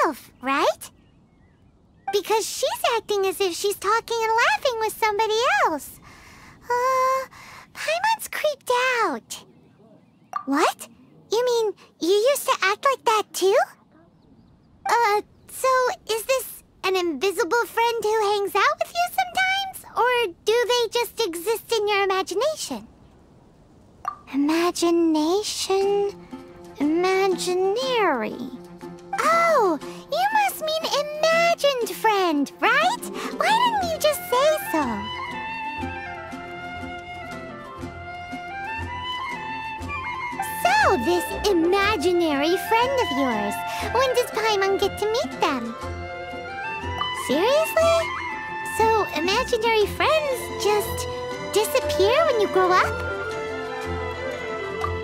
herself, right? Because she's acting as if she's talking and laughing with somebody else. Paimon's creeped out. What? You mean you used to act like that too? So is this an invisible friend who hangs out with you sometimes? Or do they just exist in your imagination? Imagination... imaginary... Oh, you must mean imagined friend, right? Why didn't you just say so? So, this imaginary friend of yours, when does Paimon get to meet them? Seriously? So, imaginary friends just disappear when you grow up?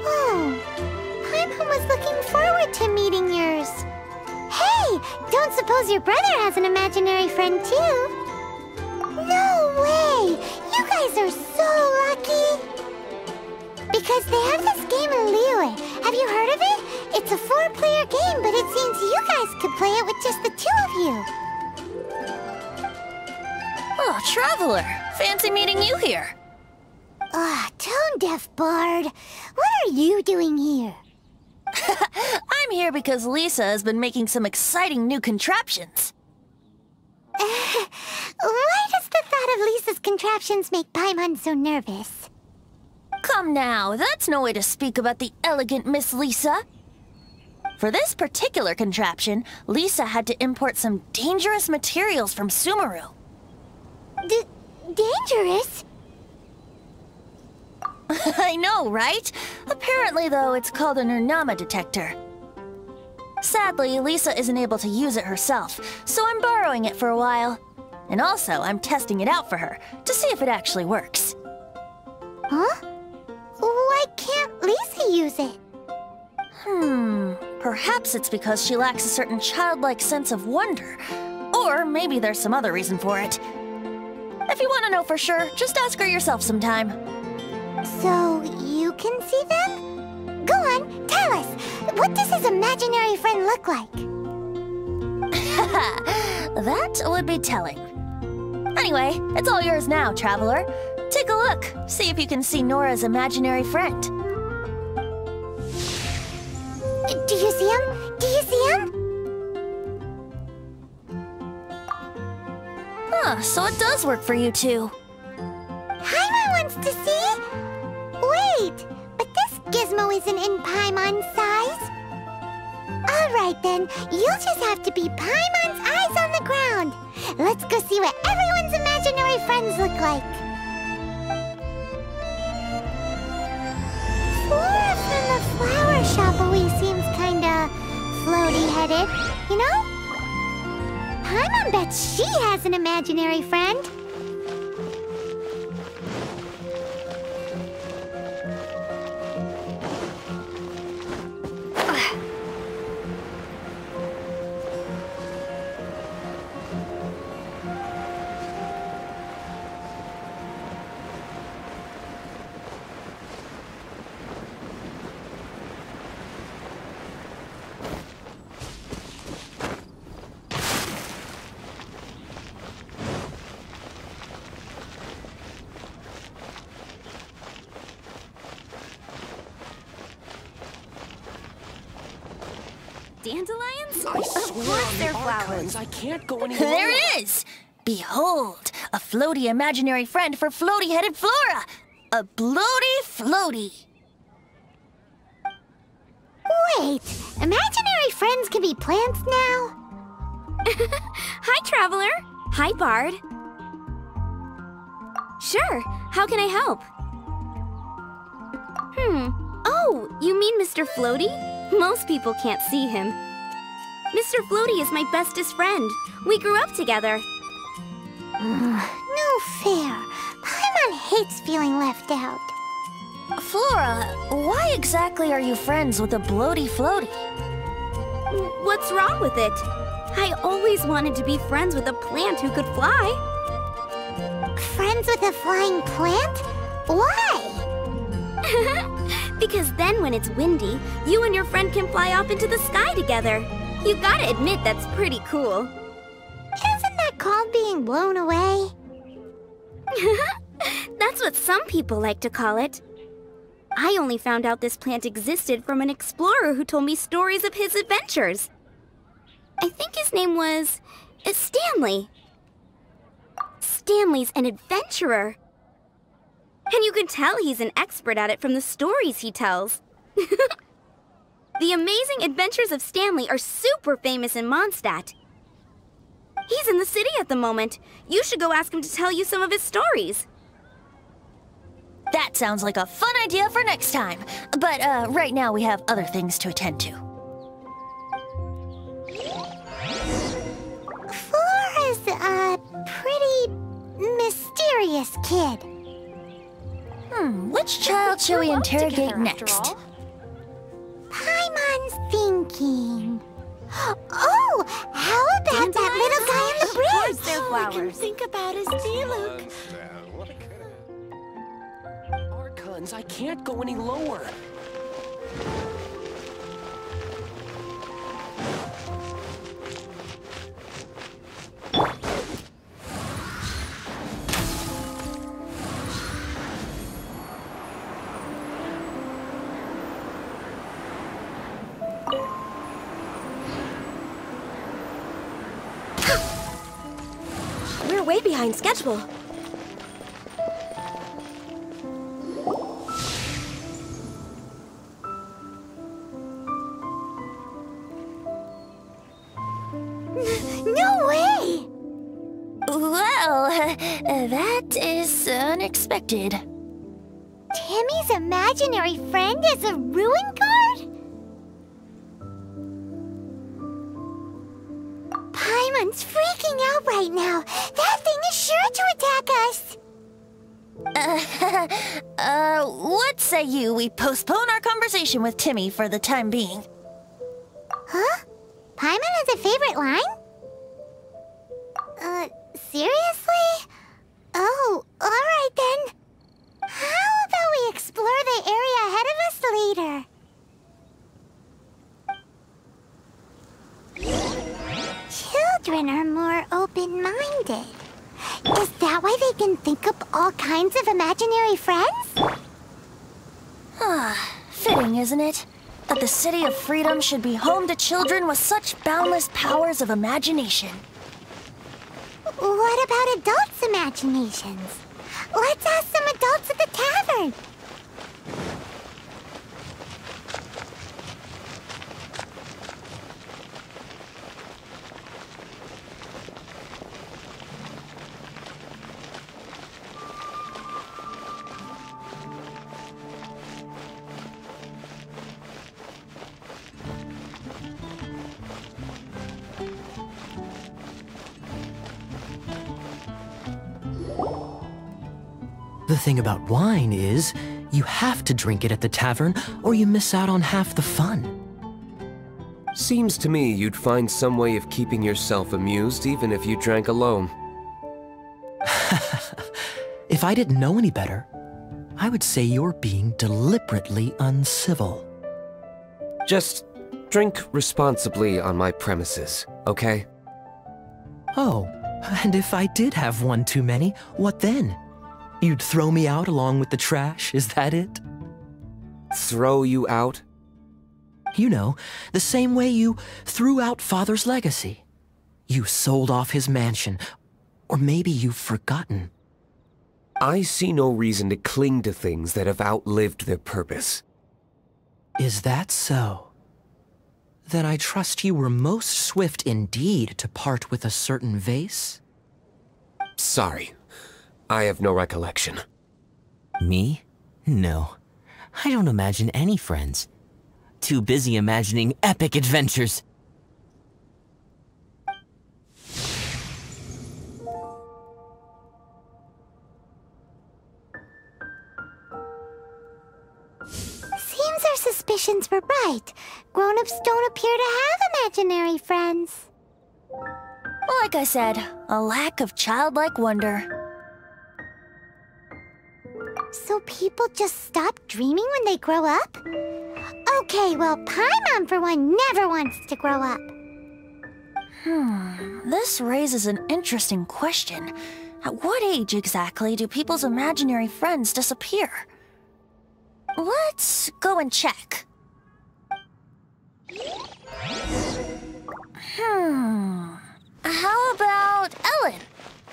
Oh, Paimon was looking forward to meeting yours. Hey, don't suppose your brother has an imaginary friend too? No way! You guys are so lucky! Because they have this game in Liyue. Have you heard of it? It's a 4-player game, but it seems you guys could play it with just the 2 of you. Oh, Traveler! Fancy meeting you here. Tone-deaf bard. What are you doing here? I'm here because Lisa has been making some exciting new contraptions. Why does the thought of Lisa's contraptions make Paimon so nervous? Come now, that's no way to speak about the elegant Miss Lisa. For this particular contraption, Lisa had to import some dangerous materials from Sumeru. Dangerous? I know, right? Apparently, though, it's called an Urnama detector. Sadly, Lisa isn't able to use it herself, so I'm borrowing it for a while. And also, I'm testing it out for her, to see if it actually works. Huh? Why can't Lisa use it? Perhaps it's because she lacks a certain childlike sense of wonder. Or maybe there's some other reason for it. If you want to know for sure, just ask her yourself sometime. So, you can see them? Go on, tell us. What does his imaginary friend look like? That would be telling. Anyway, it's all yours now, Traveler. Take a look. See if you can see Nora's imaginary friend. Do you see him? Do you see him? So it does work for you two. Paimon wants to see? Wait, but this gizmo isn't in Paimon's size. Alright then, you'll just have to be Paimon's eyes on the ground. Let's go see what everyone's imaginary friends look like. Flora from the flower shop always seems kinda floaty-headed, you know? Paimon bets she has an imaginary friend. Dandelions? I swear on they're the flowers. archives, I can't go any There longer. it is! Behold, a floaty imaginary friend for floaty-headed Flora! A bloaty floaty! Wait, imaginary friends can be plants now? Hi, Traveler. Hi, Bard. Sure, how can I help? Oh, you mean Mr. Floaty? Most people can't see him. Mr. Floaty is my bestest friend. We grew up together. No fair. Paimon hates feeling left out. Flora, why exactly are you friends with a bloaty floaty? What's wrong with it? I always wanted to be friends with a plant who could fly. Friends with a flying plant? Why? Because then when it's windy, you and your friend can fly off into the sky together. You gotta admit that's pretty cool. Isn't that called being blown away? That's what some people like to call it. I only found out this plant existed from an explorer who told me stories of his adventures. I think his name was Stanley. Stanley's an adventurer. And you can tell he's an expert at it from the stories he tells. The amazing adventures of Stanley are super famous in Mondstadt. He's in the city at the moment. You should go ask him to tell you some of his stories. That sounds like a fun idea for next time. But right now we have other things to attend to. Flora's a pretty mysterious kid. Which child shall we interrogate next? Paimon's thinking. Oh, how about that little guy on the bridge? Their flowers. Think about his Diluc. Archons, I can't go any lower. We're way behind schedule. No way! Well, that is unexpected. Timmy's imaginary friend is a ruin guard? Paimon's freaking out right now. That thing is sure to attack us. What say you we postpone our conversation with Timmy for the time being? Huh? Paimon has a favorite line? Seriously? Oh, alright then. How about we explore the area ahead of us later? Children are more open-minded. Is that why they can think up all kinds of imaginary friends? Fitting, isn't it? That the City of Freedom should be home to children with such boundless powers of imagination. What about adults' imaginations? Let's ask some adults at the tavern. The thing about wine is, you have to drink it at the tavern or you miss out on half the fun. Seems to me you'd find some way of keeping yourself amused even if you drank alone. If I didn't know any better, I would say you're being deliberately uncivil. Just drink responsibly on my premises, okay? Oh, and if I did have one too many, what then? You'd throw me out along with the trash, is that it? Throw you out? You know, the same way you threw out Father's legacy. You sold off his mansion, or maybe you've forgotten. I see no reason to cling to things that have outlived their purpose. Is that so? Then I trust you were most swift indeed to part with a certain vase? Sorry, I have no recollection. Me? No. I don't imagine any friends. Too busy imagining epic adventures. Seems our suspicions were right. Grown-ups don't appear to have imaginary friends. Like I said, a lack of childlike wonder. So people just stop dreaming when they grow up? Okay, well, Paimon for one never wants to grow up. This raises an interesting question. At what age exactly do people's imaginary friends disappear? Let's go and check. How about Ellen?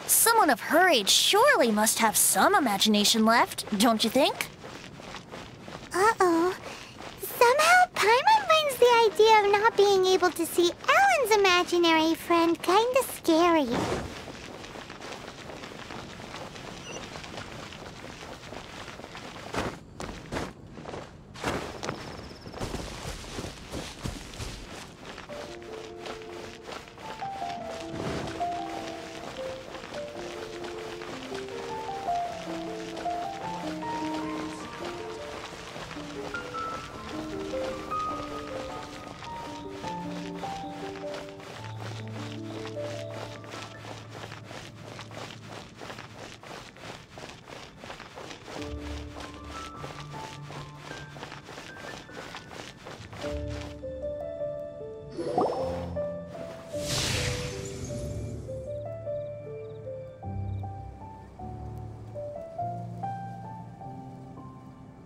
Someone of her age surely must have some imagination left, don't you think? Uh-oh. Somehow, Paimon finds the idea of not being able to see Ellen's imaginary friend kinda scary.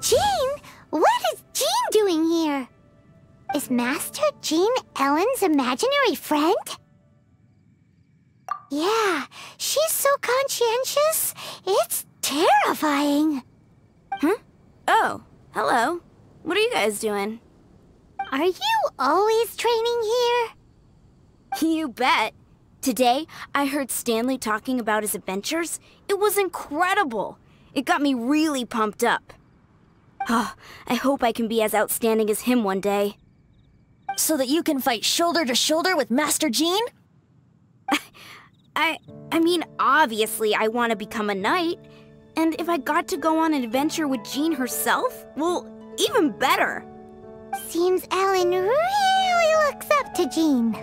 Jean? What is Jean doing here? Is Master Jean Ellen's imaginary friend? Yeah, she's so conscientious, it's terrifying. Huh? Oh, hello. What are you guys doing? Are you always training here? You bet. Today, I heard Stanley talking about his adventures. It was incredible. It got me really pumped up. Oh, I hope I can be as outstanding as him one day. So that you can fight shoulder to shoulder with Master Jean? I mean, obviously I want to become a knight. And if I got to go on an adventure with Jean herself, well, even better. Seems Ellen really looks up to Jean.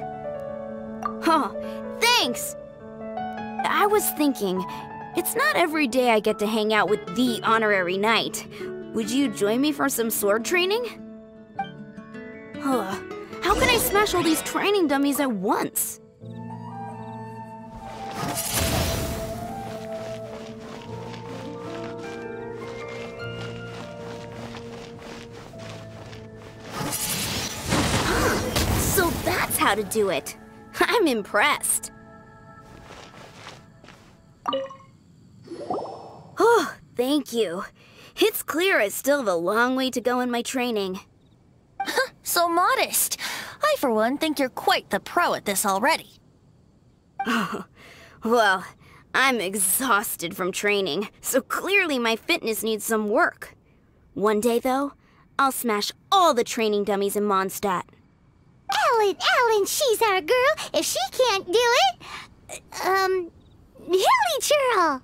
Huh, thanks! I was thinking, it's not every day I get to hang out with the honorary knight. Would you join me for some sword training? Huh, how can I smash all these training dummies at once? So that's how to do it. I'm impressed. Oh, thank you. It's clear I still have a long way to go in my training. So modest. I, for one, think you're quite the pro at this already. Oh, well, I'm exhausted from training, so clearly my fitness needs some work. One day, though, I'll smash all the training dummies in Mondstadt. Ellen, she's our girl. If she can't do it, Hilly Churl.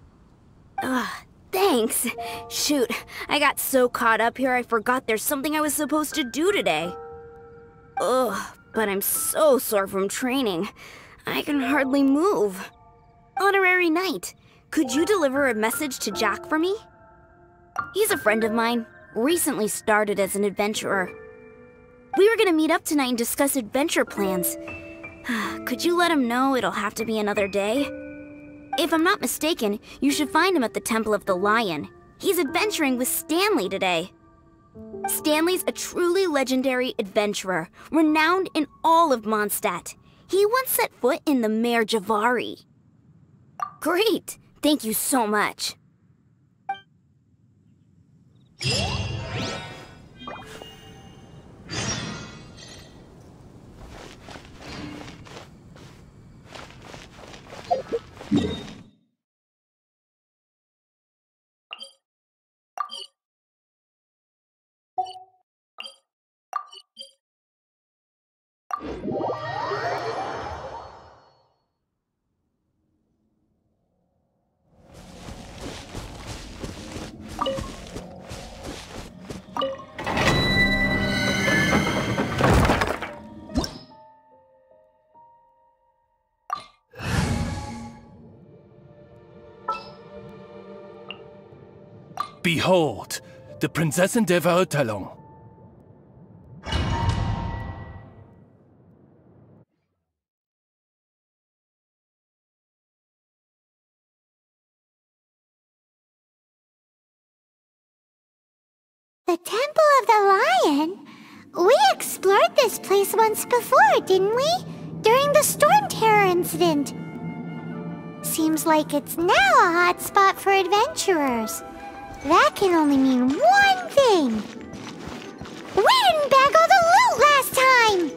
Thanks. Shoot, I got so caught up here I forgot there's something I was supposed to do today. Ugh, but I'm so sore from training. I can hardly move. Honorary Knight, could you deliver a message to Jack for me? He's a friend of mine, recently started as an adventurer. We were gonna meet up tonight and discuss adventure plans. Could you let him know it'll have to be another day? If I'm not mistaken, you should find him at the Temple of the Lion. He's adventuring with Stanley today. Stanley's a truly legendary adventurer, renowned in all of Mondstadt. He once set foot in the Mare Javari. Great! Thank you so much. Behold, the Prinzessin der Verurteilung. The Temple of the Lion? We explored this place once before, didn't we? During the Storm Terror incident. Seems like it's now a hot spot for adventurers. That can only mean one thing. We didn't bag all the loot last time!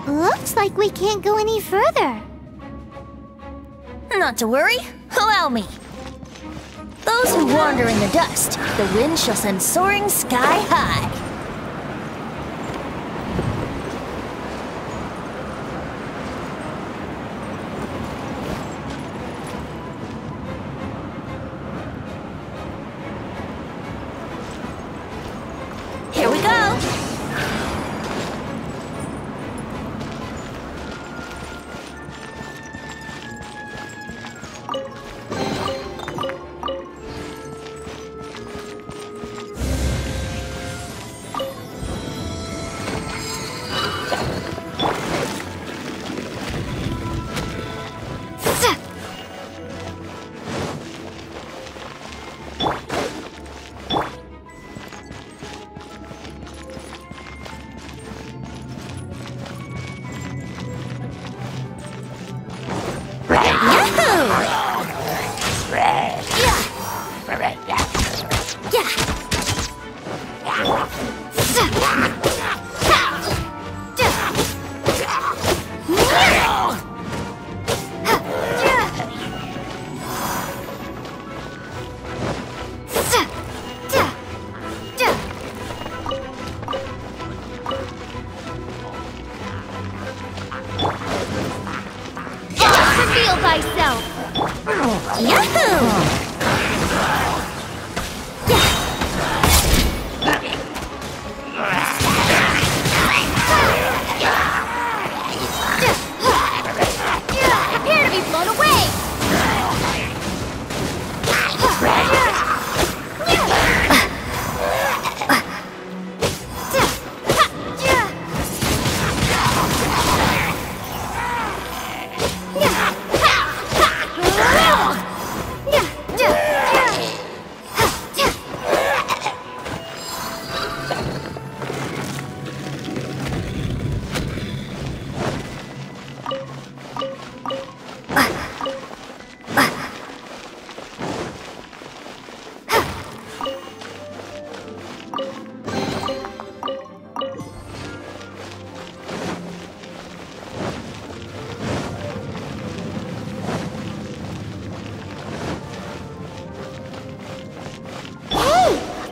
Looks like we can't go any further. Not to worry, allow me. Those who wander in the dust, the wind shall send soaring sky high. Here we go. Reveal thyself! Yahoo! Prepare to be blown away!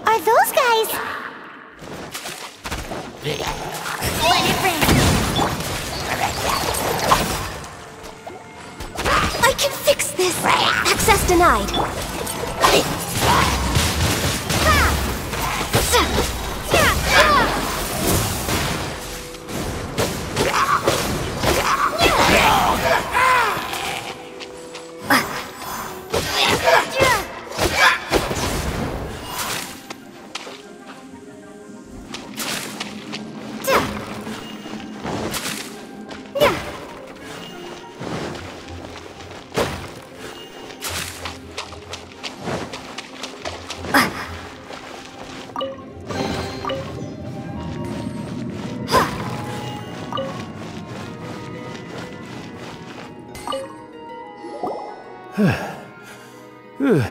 Are those guys? Let it rain! I can fix this! Access denied.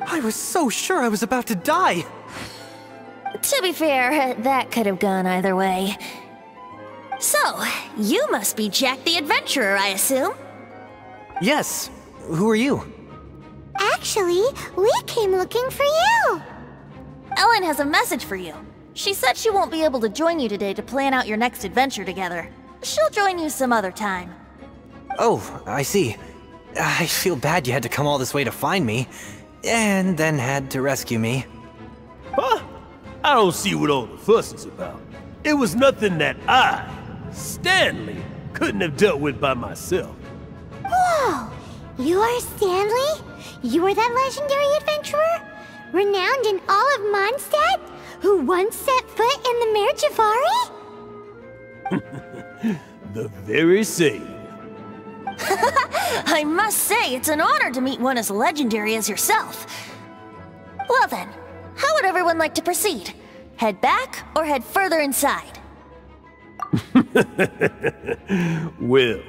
I was so sure I was about to die! To be fair, that could have gone either way. So, you must be Jack the Adventurer, I assume? Yes. Who are you? Actually, we came looking for you. Ellen has a message for you. She said she won't be able to join you today to plan out your next adventure together. She'll join you some other time. Oh, I see. I feel bad you had to come all this way to find me, and then had to rescue me. Huh? I don't see what all the fuss is about. It was nothing that I, Stanley, couldn't have dealt with by myself. Whoa! You are Stanley? You are that legendary adventurer? Renowned in all of Mondstadt? Who once set foot in the Mare Javari? The very same. I must say, it's an honor to meet one as legendary as yourself. Well then, how would everyone like to proceed? Head back or head further inside? Well,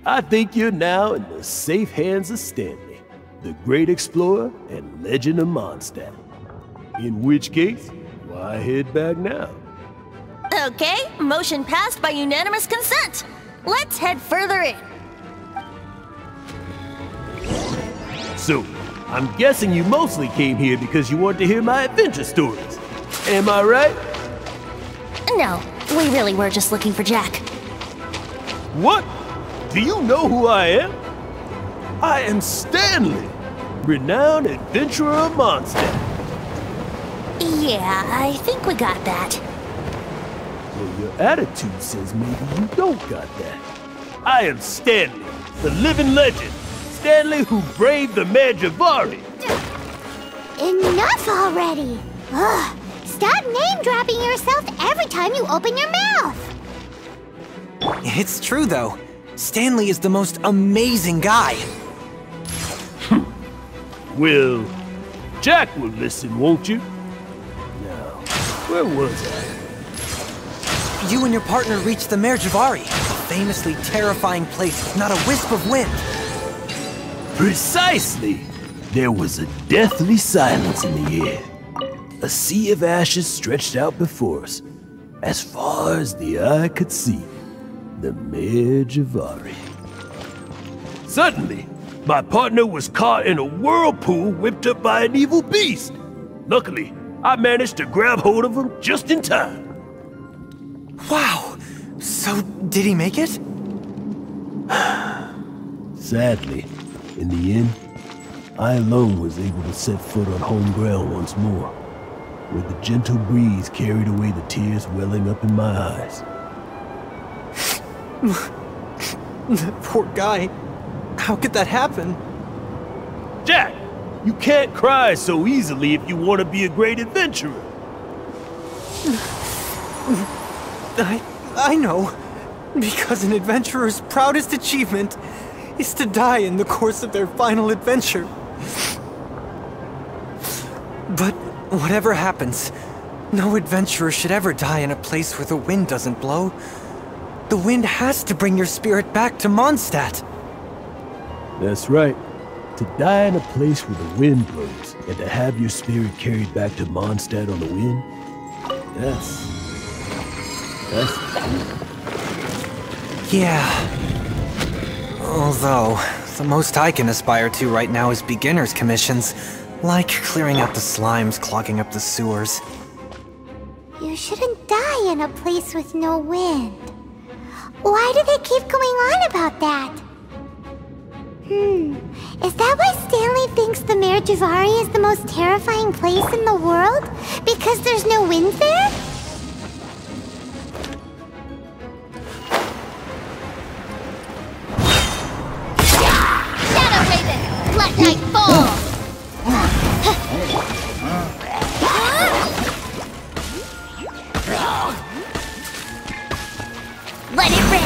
I think you're now in the safe hands of Stanley, the great explorer and legend of Mondstadt. In which case, why head back now? Okay, motion passed by unanimous consent. Let's head further in. So, I'm guessing you mostly came here because you wanted to hear my adventure stories. Am I right? No, we really were just looking for Jack. What? Do you know who I am? I am Stanley, renowned adventurer of Mondstadt. Yeah, I think we got that. Well, your attitude says maybe you don't got that. I am Stanley, the living legend. Stanley who braved the Mare Javari. Enough already! Ugh! Stop name-dropping yourself every time you open your mouth! It's true, though. Stanley is the most amazing guy. Well, Jack will listen, won't you? Now, where was I? You and your partner reached the Mare Javari, a famously terrifying place with not a wisp of wind. Precisely! There was a deathly silence in the air. A sea of ashes stretched out before us, as far as the eye could see. The Mare Javari. Suddenly, my partner was caught in a whirlpool whipped up by an evil beast. Luckily, I managed to grab hold of him just in time. Wow! So, did he make it? Sadly, in the end, I alone was able to set foot on home ground once more, where the gentle breeze carried away the tears welling up in my eyes. That poor guy. How could that happen? Jack, you can't cry so easily if you want to be a great adventurer. I know. Because an adventurer's proudest achievement is to die in the course of their final adventure. But whatever happens, no adventurer should ever die in a place where the wind doesn't blow. The wind has to bring your spirit back to Mondstadt. That's right. To die in a place where the wind blows, and to have your spirit carried back to Mondstadt on the wind, that's Yeah. Although, the most I can aspire to right now is beginner's commissions, like clearing out the slimes clogging up the sewers. You shouldn't die in a place with no wind. Why do they keep going on about that? Is that why Stanley thinks the Mare Javari is the most terrifying place in the world? Because there's no wind there? Shadow Raven, let night fall! Let it rip!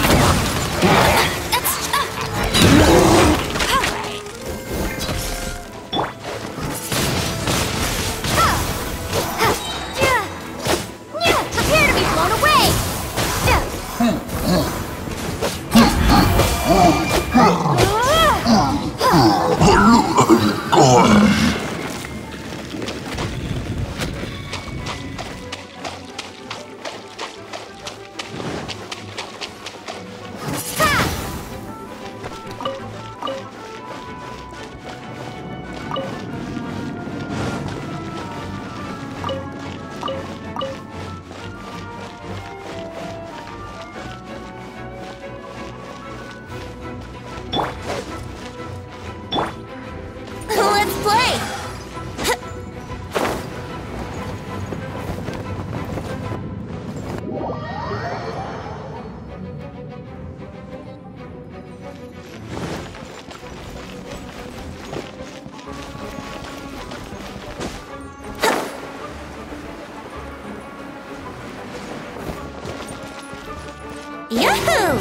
Prepare to be blown away! Yahoo!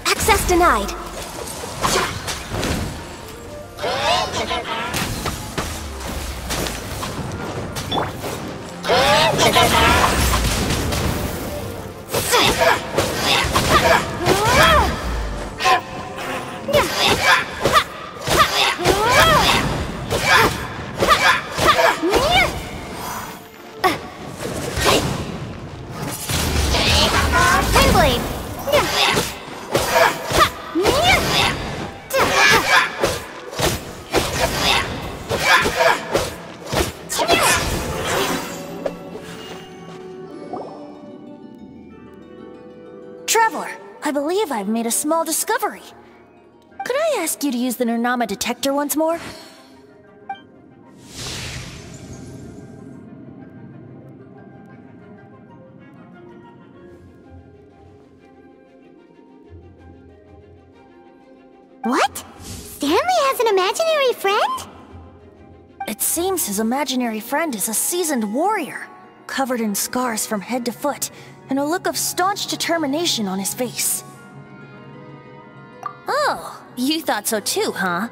Access denied. Windblade. Traveler, I believe I've made a small discovery. Could I ask you to use the Nernama detector once more? What? Stanley has an imaginary friend? It seems his imaginary friend is a seasoned warrior, covered in scars from head to foot, and a look of staunch determination on his face. Oh, you thought so too, huh?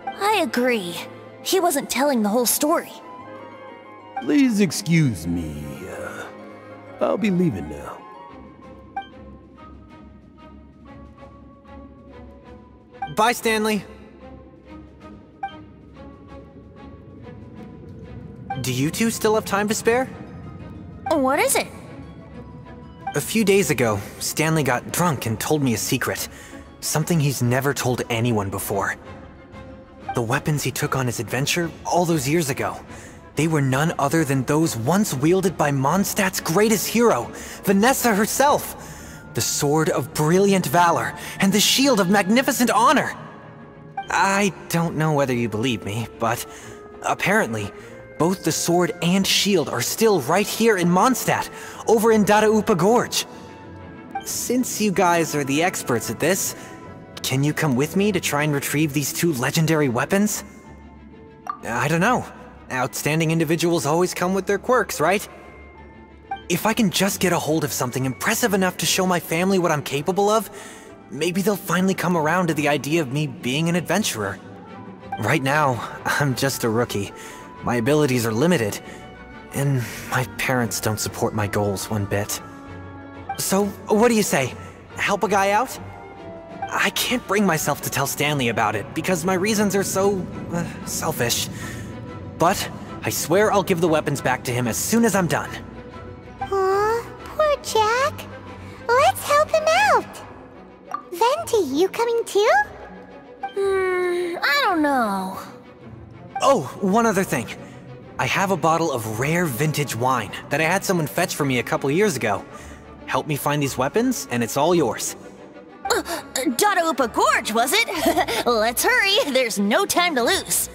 I agree. He wasn't telling the whole story. Please excuse me. I'll be leaving now. Bye, Stanley. Do you two still have time to spare? What is it? A few days ago, Stanley got drunk and told me a secret. Something he's never told anyone before. The weapons he took on his adventure all those years ago, they were none other than those once wielded by Mondstadt's greatest hero, Vanessa herself. The Sword of Brilliant Valor and the Shield of Magnificent Honor. I don't know whether you believe me, but apparently, both the sword and shield are still right here in Mondstadt, over in Dadaupa Gorge. Since you guys are the experts at this, can you come with me to try and retrieve these two legendary weapons? I don't know. Outstanding individuals always come with their quirks, right? If I can just get a hold of something impressive enough to show my family what I'm capable of, maybe they'll finally come around to the idea of me being an adventurer. Right now, I'm just a rookie. My abilities are limited, and my parents don't support my goals one bit. So, what do you say? Help a guy out? I can't bring myself to tell Stanley about it, because my reasons are so... selfish. But, I swear I'll give the weapons back to him as soon as I'm done. Aw, poor Jack. Let's help him out. Venti, you coming too? I don't know. Oh, one other thing. I have a bottle of rare vintage wine that I had someone fetch for me a couple years ago. Help me find these weapons, and it's all yours. Dadaupa Gorge, was it? Let's hurry, there's no time to lose.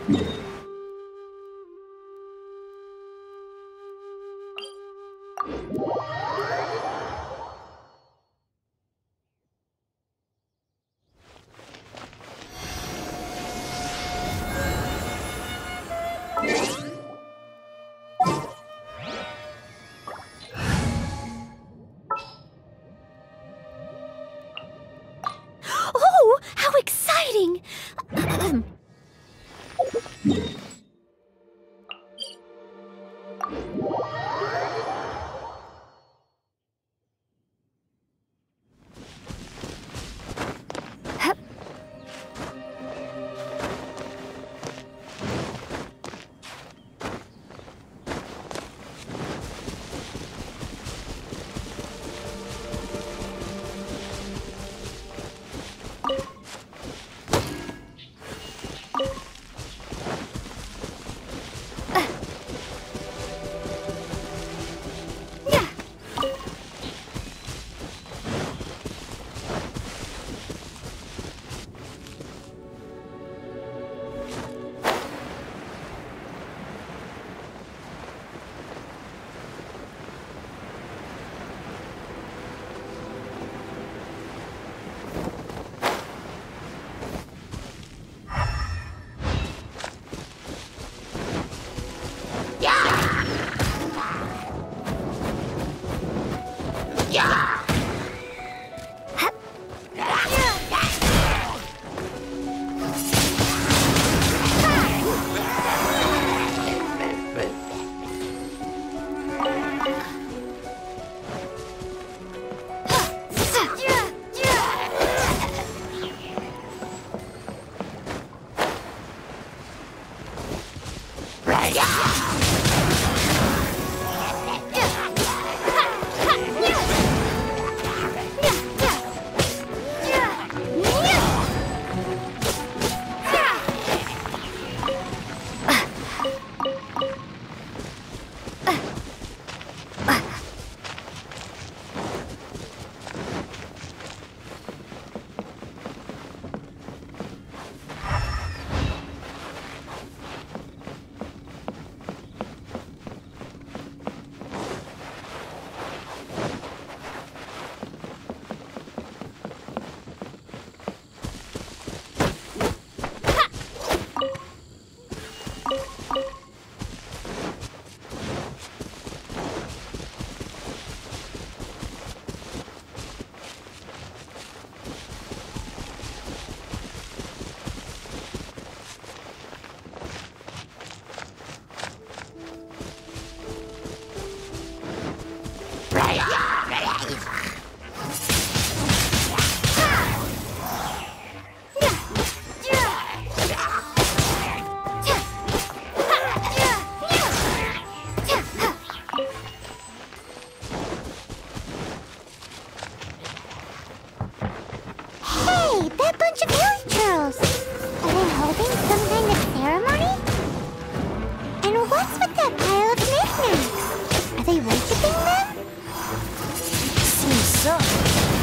Oh, how exciting!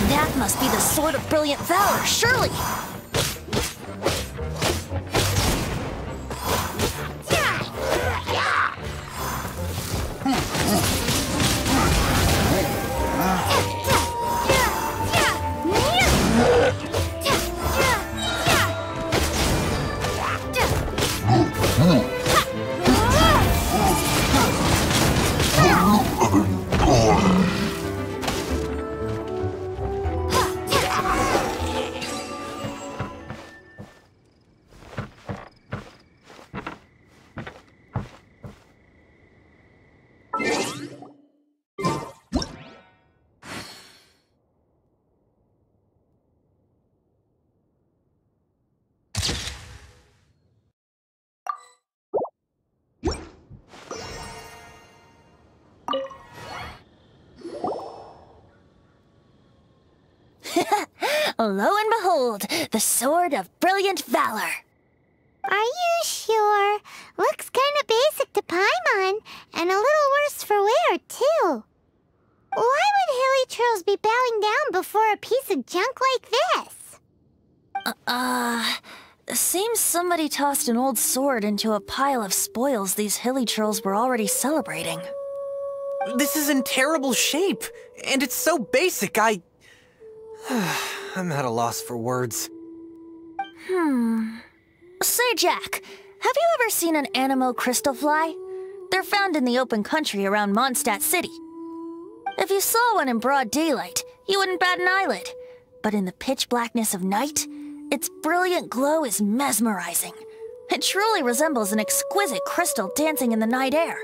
That must be the Sword of Brilliant Valor, surely! Lo and behold, the Sword of Brilliant Valor. Are you sure? Looks kinda basic to Paimon, and a little worse for wear, too. Why would Hilly Churls be bowing down before a piece of junk like this? Seems somebody tossed an old sword into a pile of spoils these hilly trolls were already celebrating. This is in terrible shape, and it's so basic, I'm at a loss for words. Say, Jack, have you ever seen an Anemo crystal fly? They're found in the open country around Mondstadt City. If you saw one in broad daylight, you wouldn't bat an eyelid. But in the pitch blackness of night, its brilliant glow is mesmerizing. It truly resembles an exquisite crystal dancing in the night air.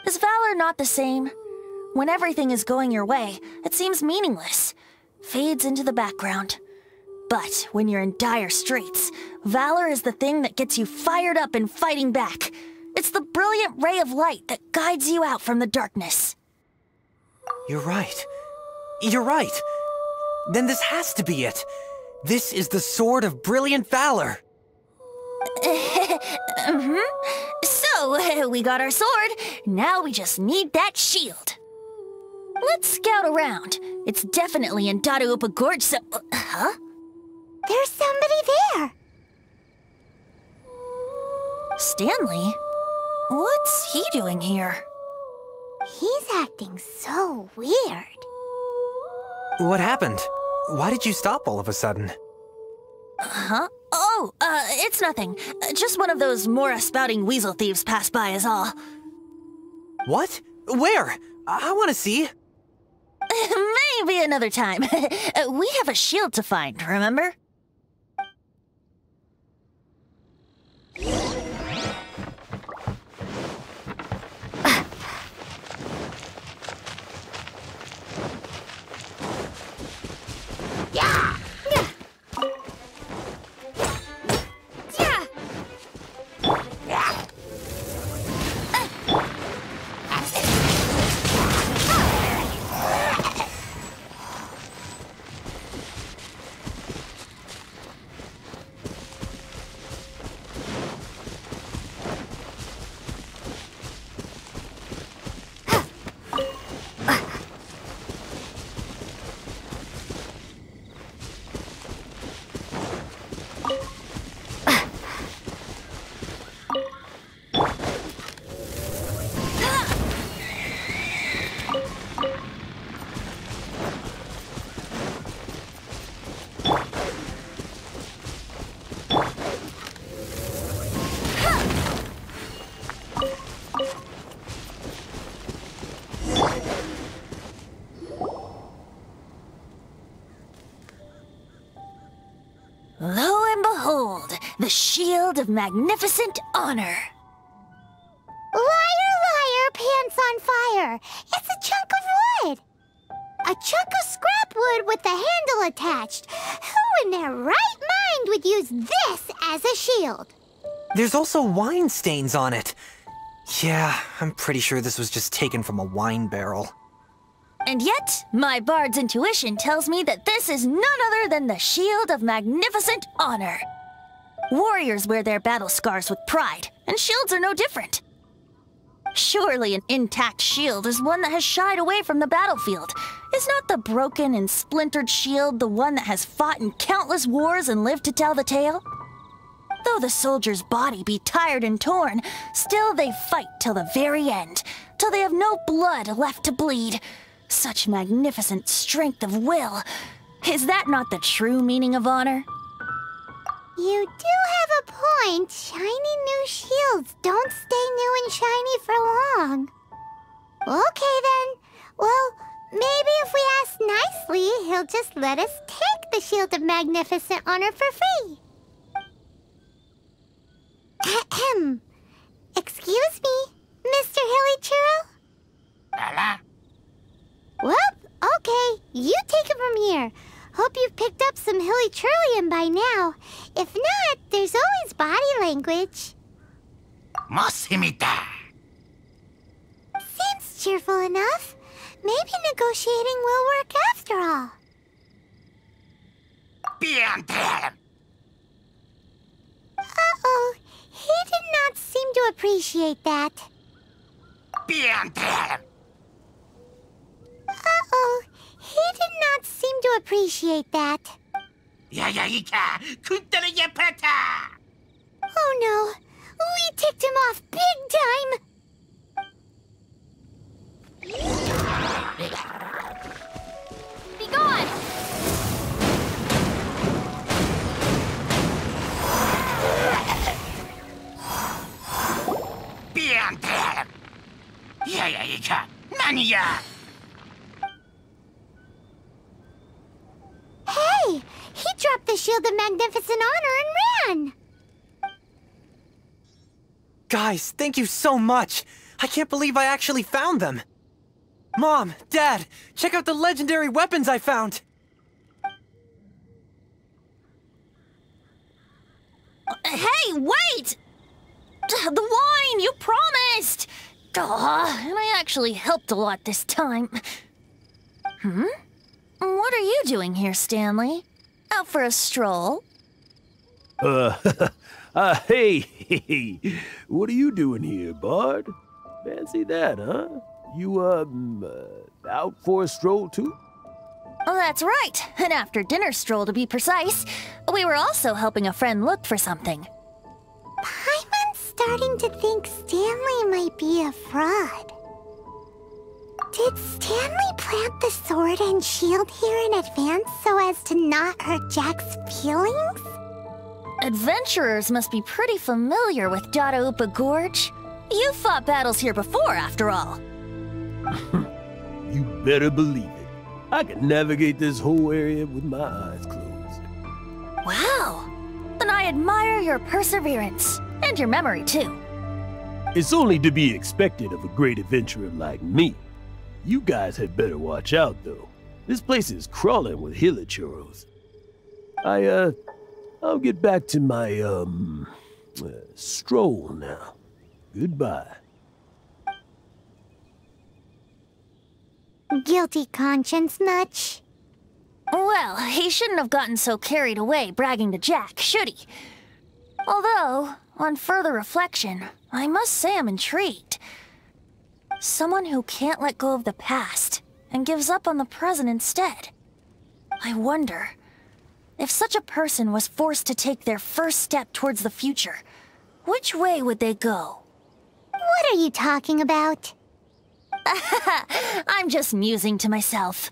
Is valor not the same? When everything is going your way, it seems meaningless, fades into the background. But when you're in dire straits, valor is the thing that gets you fired up and fighting back. It's the brilliant ray of light that guides you out from the darkness. You're right. You're right. Then this has to be it. This is the Sword of Brilliant Valor. So, we got our sword. Now we just need that shield. Let's scout around. It's definitely in Dadaupa Gorge, so... Huh? There's somebody there. Stanley? What's he doing here? He's acting so weird. What happened? Why did you stop all of a sudden? Huh? Oh, it's nothing. Just one of those Mora-spouting weasel thieves passed by is all. What? Where? I want to see. Maybe another time. We have a shield to find, remember? Lo and behold, the shield of magnificent honor. Liar, liar, pants on fire. It's a chunk of wood. A chunk of scrap wood with the handle attached. Who in their right mind would use this as a shield? There's also wine stains on it. Yeah, I'm pretty sure this was just taken from a wine barrel. And yet, my bard's intuition tells me that this is none other than the shield of magnificent honor. Warriors wear their battle scars with pride, and shields are no different. Surely an intact shield is one that has shied away from the battlefield. Is not the broken and splintered shield the one that has fought in countless wars and lived to tell the tale? Though the soldier's body be tired and torn, still they fight till the very end, till they have no blood left to bleed. Such magnificent strength of will. Is that not the true meaning of honor? You do have a point. Shiny new shields don't stay new and shiny for long. Okay then. Well, maybe if we ask nicely, he'll just let us take the shield of magnificent honor for free. Ahem. Excuse me, Mr. Hilly Churro? Well, okay. You take it from here. Hope you've picked up some Hilly Churlian by now. If not, there's always body language. Seems cheerful enough. Maybe negotiating will work after all. Uh-oh. He did not seem to appreciate that. Uh-oh. He did not seem to appreciate that. Oh no, we ticked him off big time! Be gone! Hey, he dropped the Shield of Magnificent Honor and ran! Guys, thank you so much! I can't believe I actually found them! Mom, Dad, check out the legendary weapons I found! Hey, wait! The wine, you promised! And I actually helped a lot this time. What are you doing here, Stanley? Out for a stroll? Hey, what are you doing here, Bard? Fancy that, huh? You, out for a stroll too? Oh, that's right. An after-dinner stroll, to be precise. We were also helping a friend look for something. Paimon's starting to think Stanley might be a fraud. Did Stanley plant the sword and shield here in advance so as to not hurt Jack's feelings? Adventurers must be pretty familiar with Dadaupa Gorge. You've fought battles here before, after all. You better believe it. I can navigate this whole area with my eyes closed. Wow. Then I admire your perseverance. And your memory, too. It's only to be expected of a great adventurer like me. You guys had better watch out, though. This place is crawling with hilichurros. I'll get back to my, stroll now. Goodbye. Guilty conscience much? Well, he shouldn't have gotten so carried away bragging to Jack, should he? Although, on further reflection, I must say I'm intrigued. Someone who can't let go of the past and gives up on the present instead. I wonder, if such a person was forced to take their first step towards the future, which way would they go? What are you talking about? I'm just musing to myself.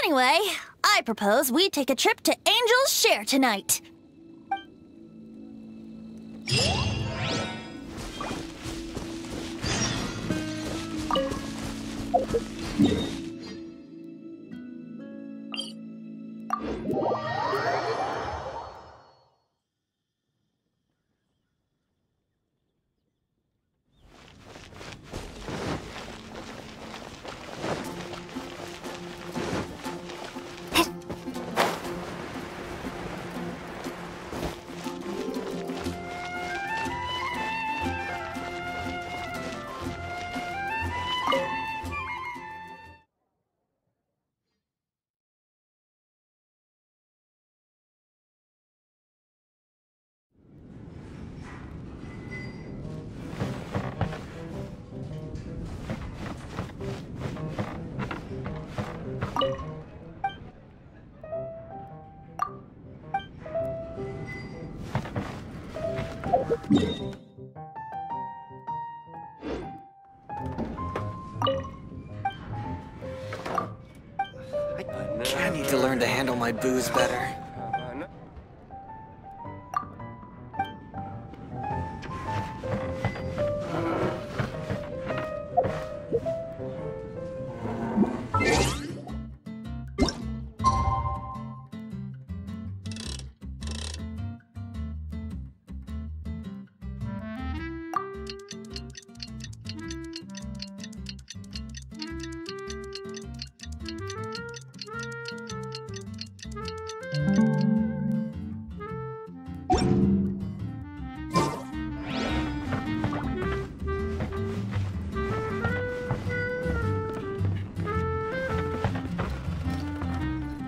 Anyway, I propose we take a trip to Angel's Share tonight. I need to learn to handle my booze better.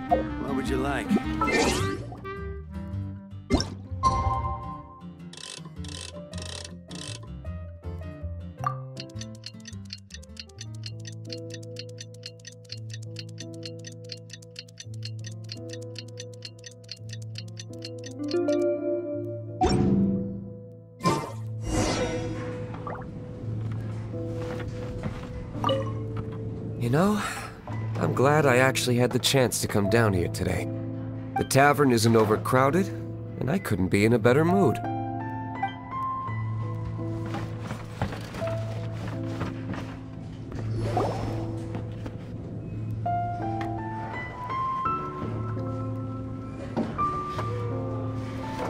What would you like? know, I'm glad I actually had the chance to come down here today. The tavern isn't overcrowded, and I couldn't be in a better mood.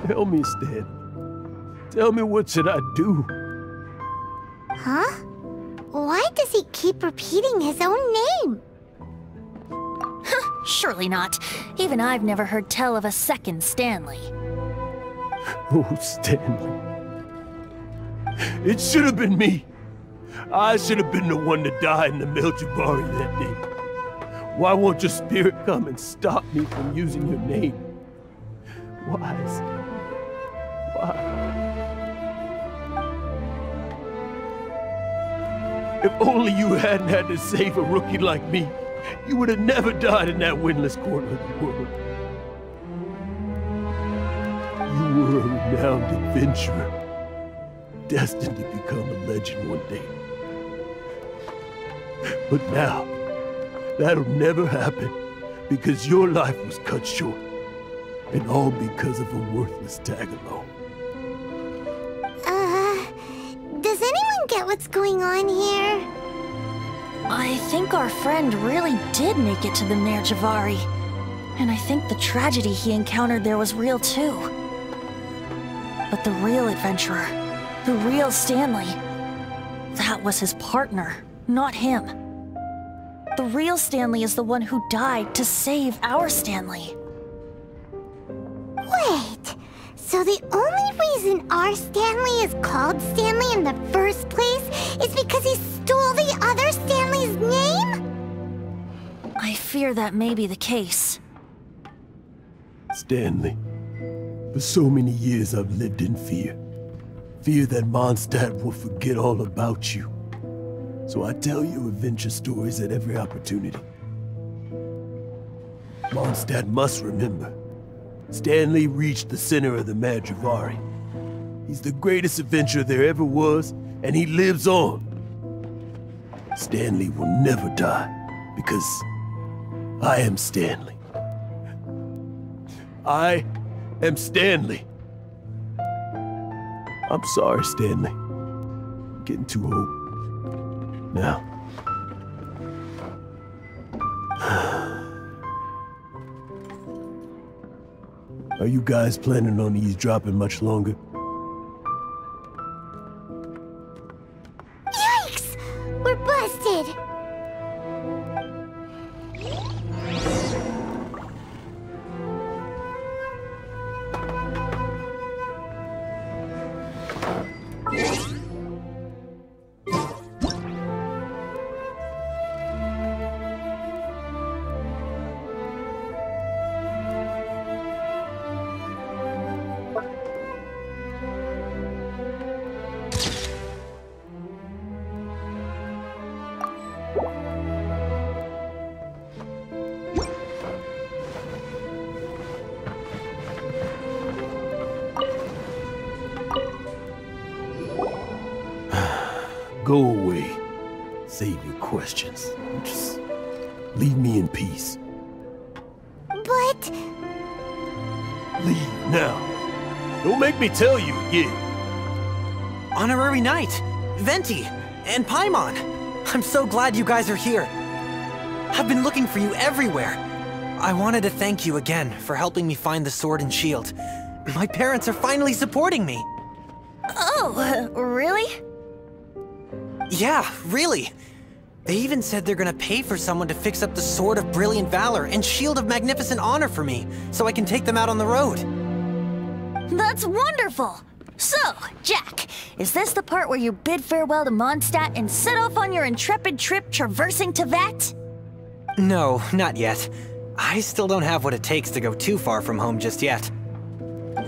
Tell me, Stan. Tell me, what should I do? Huh? Why does he keep repeating his own name? Surely not. Even I've never heard tell of a second Stanley. Oh, Stanley. It should have been me. I should have been the one to die in the Meljabari that day. Why won't your spirit come and stop me from using your name? Why? Why? If only you hadn't had to save a rookie like me, you would have never died in that windless corner of the world. You were a renowned adventurer, destined to become a legend one day. But now, that'll never happen, because your life was cut short, and all because of a worthless tag-along. Does anyone get what's going on here? I think our friend really did make it to the Meljabari. And I think the tragedy he encountered there was real too. But the real adventurer, the real Stanley, that was his partner, not him. The real Stanley is the one who died to save our Stanley. Wait, so the only reason our Stanley is called Stanley in the first place is because he stole the other Stanley's name? I fear that may be the case. Stanley, for so many years I've lived in fear. Fear that Mondstadt will forget all about you. So I tell you adventure stories at every opportunity. Mondstadt must remember. Stanley reached the center of the Meljabari. He's the greatest adventurer there ever was, and he lives on. Stanley will never die, because I am Stanley. I am Stanley. I'm sorry, Stanley. I'm getting too old. Now. Are you guys planning on eavesdropping much longer? Yikes! We're busted! Go away. Save your questions. Just leave me in peace. But... Leave now. Don't make me tell you again. Honorary Knight, Venti, and Paimon. I'm so glad you guys are here. I've been looking for you everywhere. I wanted to thank you again for helping me find the sword and shield. My parents are finally supporting me. Oh, really? Yeah, really. They even said they're gonna pay for someone to fix up the Sword of Brilliant Valor and Shield of Magnificent Honor for me, so I can take them out on the road. That's wonderful! So, Jack, is this the part where you bid farewell to Mondstadt and set off on your intrepid trip traversing Teyvat? No, not yet. I still don't have what it takes to go too far from home just yet.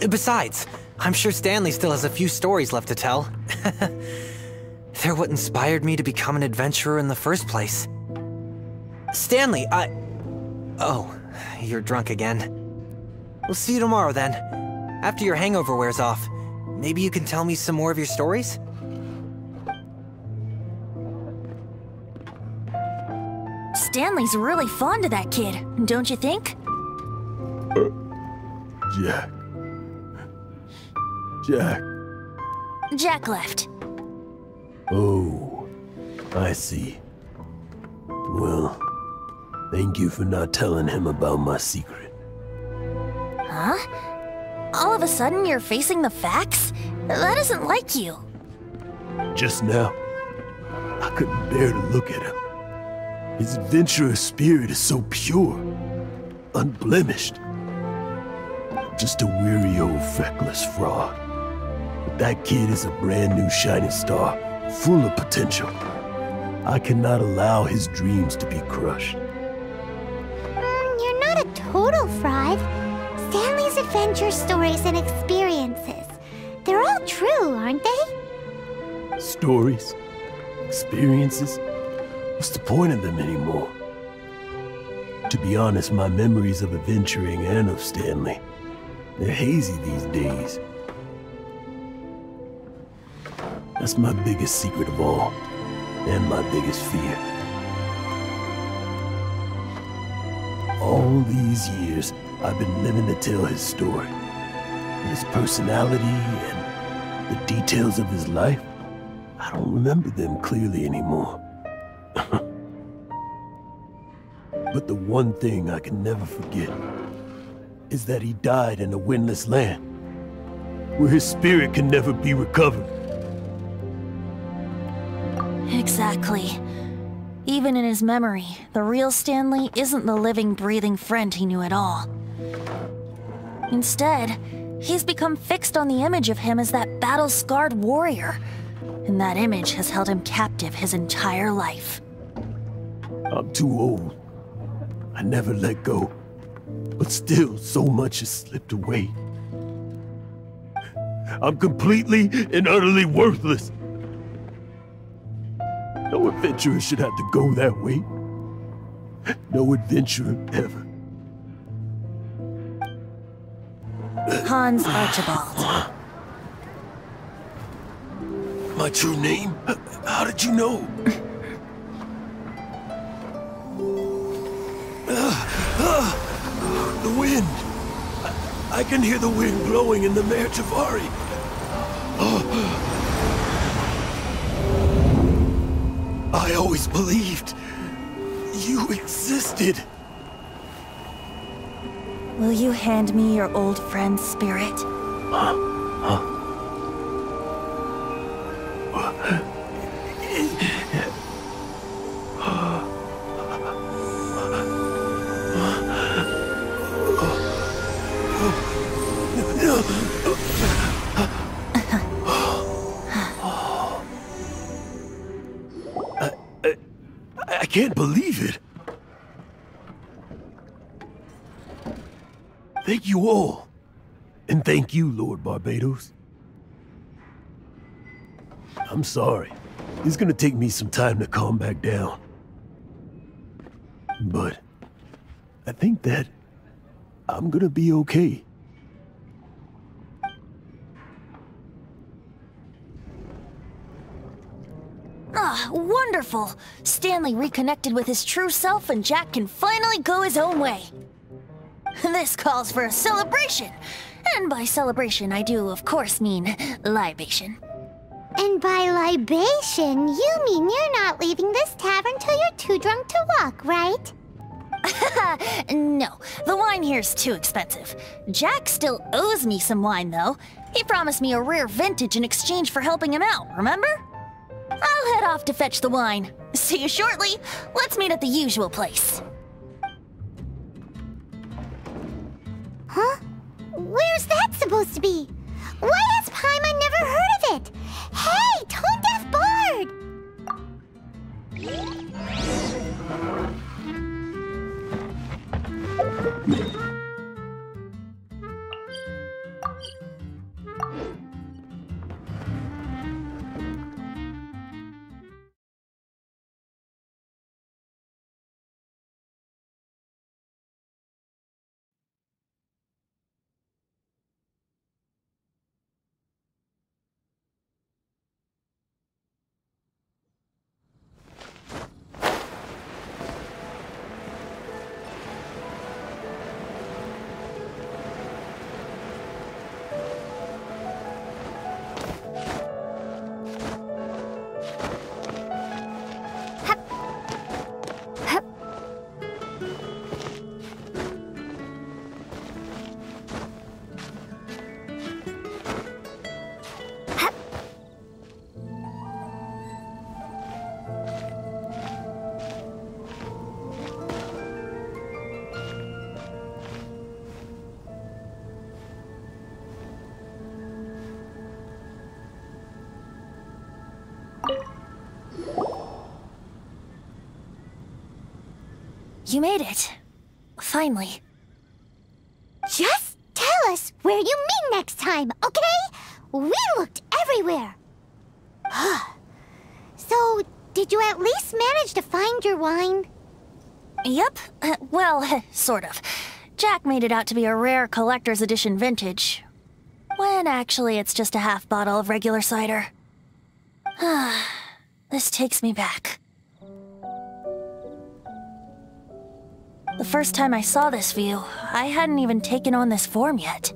Besides, I'm sure Stanley still has a few stories left to tell. They're what inspired me to become an adventurer in the first place. Stanley, Oh, you're drunk again. We'll see you tomorrow then. After your hangover wears off, maybe you can tell me some more of your stories? Stanley's really fond of that kid, don't you think? Jack. Jack. Jack left. Oh, I see. Well, thank you for not telling him about my secret. Huh? All of a sudden you're facing the facts? That isn't like you. Just now, I couldn't bear to look at him. His adventurous spirit is so pure, unblemished. Just a weary old feckless fraud. But that kid is a brand new shining star, full of potential. I cannot allow his dreams to be crushed. You're not a total fraud. Stanley's adventure stories and experiences. They're all true, aren't they? Stories? Experiences? What's the point of them anymore? To be honest, my memories of adventuring and of Stanley, they're hazy these days. That's my biggest secret of all, and my biggest fear. All these years, I've been living to tell his story. His personality and the details of his life, I don't remember them clearly anymore. But the one thing I can never forget is that he died in a windless land, where his spirit can never be recovered. Exactly. Even in his memory, the real Stanley isn't the living, breathing friend he knew at all. Instead, he's become fixed on the image of him as that battle-scarred warrior, and that image has held him captive his entire life. I'm too old. I never let go. But still, so much has slipped away. I'm completely and utterly worthless. No adventurer should have to go that way. No adventurer ever. Hans Archibald. My true name? How did you know? The wind. I can hear the wind blowing in the Mare Tavari. I always believed you existed. Will you hand me your old friend's spirit? I can't believe it. Thank you all. And thank you, Lord Barbados. I'm sorry. It's gonna take me some time to calm back down. But I think that I'm gonna be okay. Ah, wonderful! Stanley reconnected with his true self and Jack can finally go his own way. This calls for a celebration! And by celebration, I do, of course, mean libation. And by libation, you mean you're not leaving this tavern till you're too drunk to walk, right? No, the wine here's too expensive. Jack still owes me some wine, though. He promised me a rare vintage in exchange for helping him out, remember? I'll head off to fetch the wine. See you shortly. Let's meet at the usual place. Huh? Where's that supposed to be? Why has Paimon never heard of it? Hey, Tone Deaf Bard! You made it. Finally. Just tell us where you meet next time, okay? We looked everywhere. So, did you at least manage to find your wine? Yep. Well, sort of. Jack made it out to be a rare collector's edition vintage, when actually it's just a half bottle of regular cider. This takes me back. The first time I saw this view, I hadn't even taken on this form yet.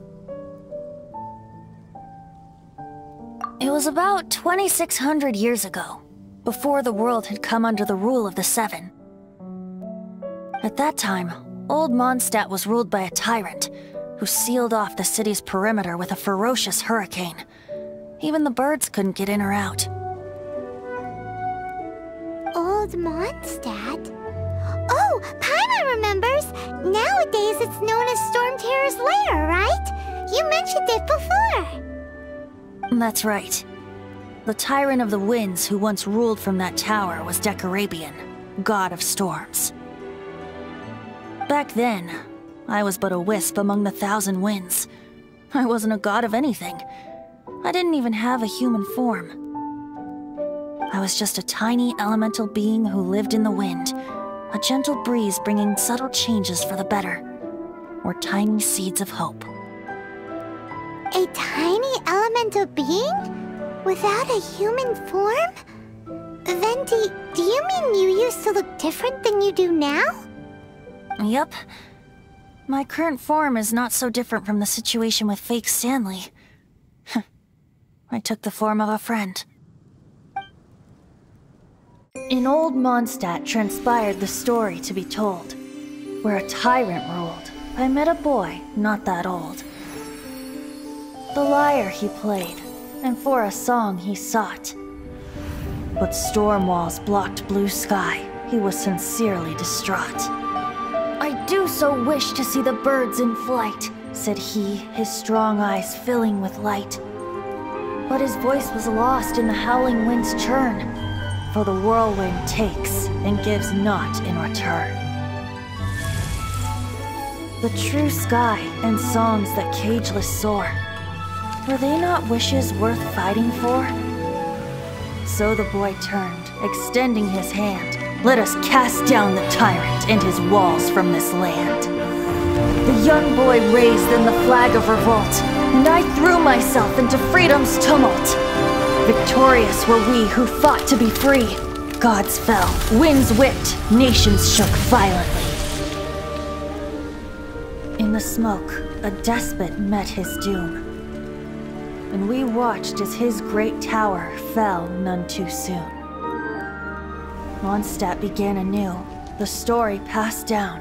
It was about 2,600 years ago, before the world had come under the rule of the Seven. At that time, Old Mondstadt was ruled by a tyrant who sealed off the city's perimeter with a ferocious hurricane. Even the birds couldn't get in or out. Old Mondstadt? Oh, Paimon remembers! Nowadays it's known as Storm Terror's lair, right? You mentioned it before. That's right. The Tyrant of the Winds who once ruled from that tower was Decarabian, god of storms. Back then, I was but a wisp among the 1,000 winds. I wasn't a god of anything. I didn't even have a human form. I was just a tiny elemental being who lived in the wind, a gentle breeze bringing subtle changes for the better, or tiny seeds of hope. A tiny elemental being? Without a human form? Then do you mean you used to look different than you do now? Yep. My current form is not so different from the situation with fake Stanley. I took the form of a friend. In Old Mondstadt transpired the story to be told. Where a tyrant ruled, I met a boy not that old. The lyre he played, and for a song he sought. But storm walls blocked blue sky, he was sincerely distraught. I do so wish to see the birds in flight, said he, his strong eyes filling with light. But his voice was lost in the howling wind's churn, for the whirlwind takes and gives not in return. The true sky and songs that cageless soar, were they not wishes worth fighting for? So the boy turned, extending his hand. Let us cast down the tyrant and his walls from this land. The young boy raised then the flag of revolt, and I threw myself into freedom's tumult. Victorious were we who fought to be free. Gods fell, winds whipped, nations shook violently. In the smoke, a despot met his doom, and we watched as his great tower fell none too soon. Mondstadt began anew, the story passed down,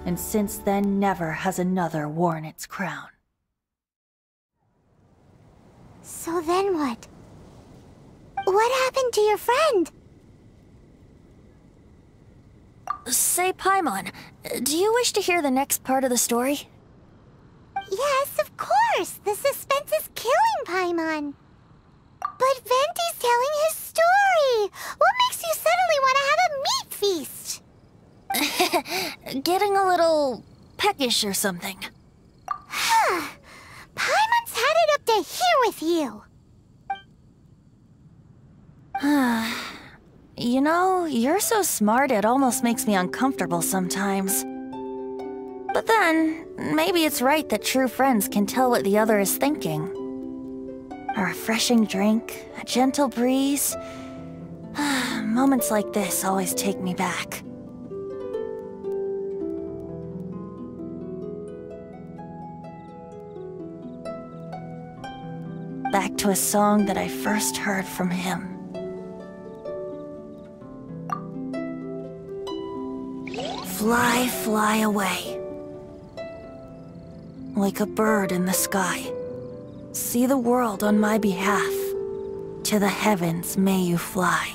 and since then never has another worn its crown. So then what? What happened to your friend? Say, Paimon, do you wish to hear the next part of the story? Yes, of course! The suspense is killing Paimon. But Venti's telling his story! What makes you suddenly want to have a meat feast? Getting a little peckish or something. Paimon's had it up to here with you! You know, you're so smart it almost makes me uncomfortable sometimes. But then, maybe it's right that true friends can tell what the other is thinking. A refreshing drink, a gentle breeze. Moments like this always take me back. Back to a song that I first heard from him. Fly, fly away. Like a bird in the sky. See the world on my behalf. To the heavens may you fly.